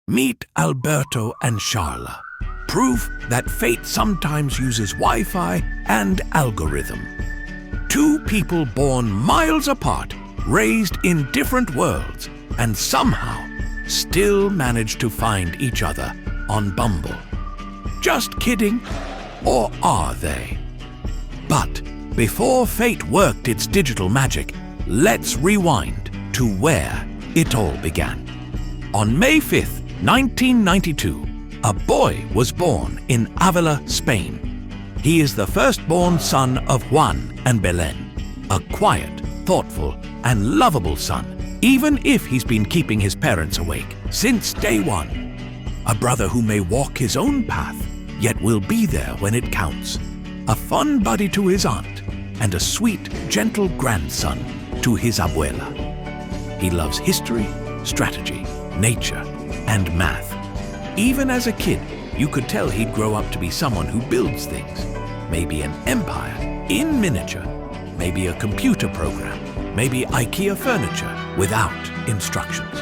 Meet Alberto and Ziarla. Proof that fate sometimes uses Wi-Fi and algorithm. Two people born miles apart, raised in different worlds, and somehow still manage to find each other on Bumble. Just kidding? Or are they? But before fate worked its digital magic, let's rewind to where it all began. On May 5th, 1992, a boy was born in Avila, Spain. He is the firstborn son of Juan and Belen, a quiet, thoughtful, and lovable son, even if he's been keeping his parents awake since day one. A brother who may walk his own path, yet will be there when it counts. A fun buddy to his aunt, and a sweet, gentle grandson to his abuela. He loves history, strategy, nature, and math. Even as a kid, you could tell he'd grow up to be someone who builds things. Maybe an empire in miniature, maybe a computer program, maybe IKEA furniture without instructions.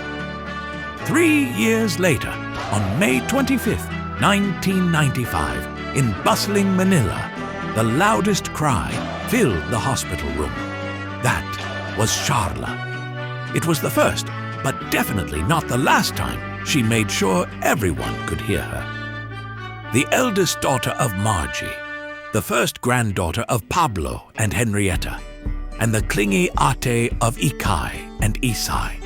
3 years later, on May 25th, 1995, in bustling Manila, the loudest cry filled the hospital room. That was Ziarla. It was the first, but definitely not the last time she made sure everyone could hear her. The eldest daughter of Margie, the first granddaughter of Pablo and Henrietta, and the clingy ate of Ikai and Isai.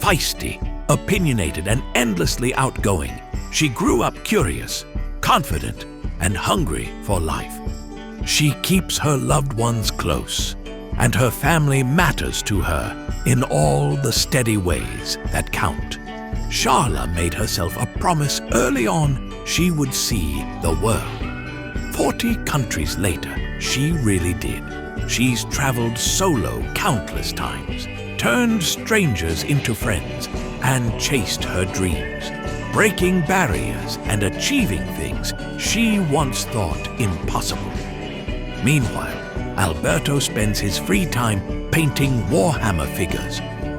Feisty, opinionated, and endlessly outgoing, she grew up curious, confident, and hungry for life. She keeps her loved ones close, and her family matters to her in all the steady ways that count. Ziarla made herself a promise early on she would see the world. 40 countries later, she really did. She's traveled solo countless times, turned strangers into friends, and chased her dreams, breaking barriers and achieving things she once thought impossible. Meanwhile, Alberto spends his free time painting Warhammer figures,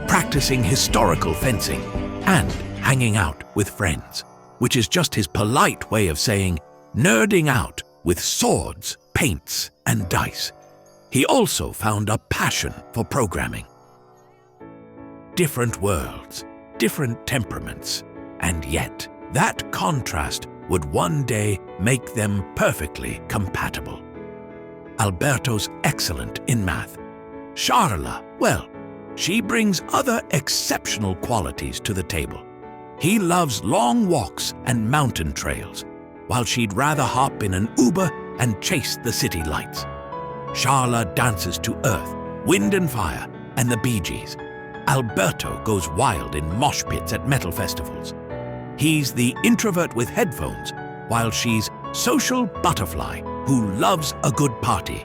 practicing historical fencing, and hanging out with friends, which is just his polite way of saying nerding out with swords, paints, and dice. He also found a passion for programming. Different worlds, different temperaments, and yet that contrast would one day make them perfectly compatible. Alberto's excellent in math. Ziarla, well, she brings other exceptional qualities to the table. He loves long walks and mountain trails, while she'd rather hop in an Uber and chase the city lights. Ziarla dances to Earth, Wind and Fire, and the Bee Gees. Alberto goes wild in mosh pits at metal festivals. He's the introvert with headphones, while she's social butterfly who loves a good party.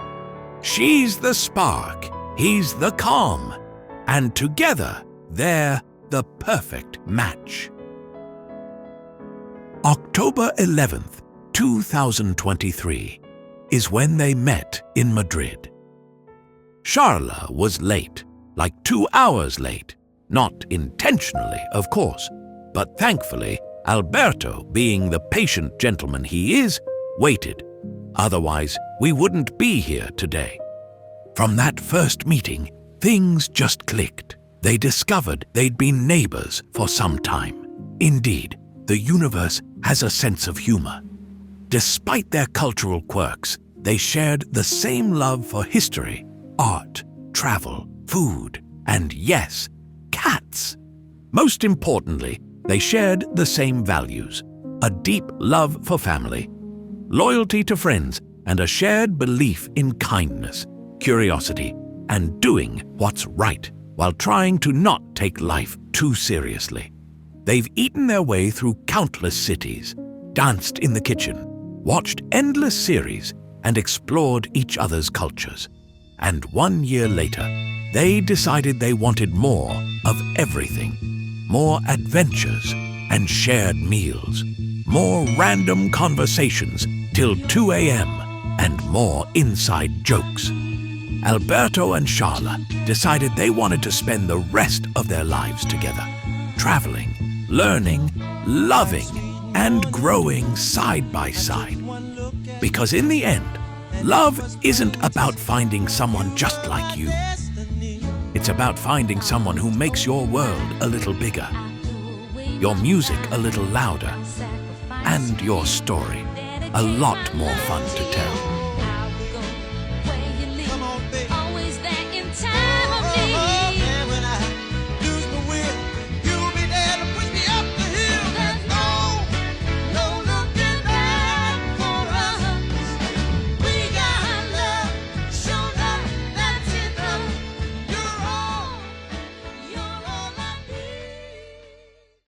She's the spark, he's the calm, and together they're the perfect match. October 11th, 2023 is when they met in Madrid. Ziarla was late, like 2 hours late. Not intentionally, of course, but thankfully, Alberto, being the patient gentleman he is, waited. Otherwise, we wouldn't be here today. From that first meeting, things just clicked. They discovered they'd been neighbors for some time. Indeed, the universe has a sense of humor. Despite their cultural quirks, they shared the same love for history, art, travel, food, and yes, cats. Most importantly, they shared the same values, a deep love for family, loyalty to friends, and a shared belief in kindness, curiosity, and doing what's right while trying to not take life too seriously. They've eaten their way through countless cities, danced in the kitchen, watched endless series, and explored each other's cultures. And 1 year later, they decided they wanted more of everything. More adventures and shared meals. More random conversations till 2 a.m. and more inside jokes. Alberto and Ziarla decided they wanted to spend the rest of their lives together, traveling, learning, loving and growing side by side. Because in the end, love isn't about finding someone just like you. It's about finding someone who makes your world a little bigger, your music a little louder, and your story a lot more fun to tell.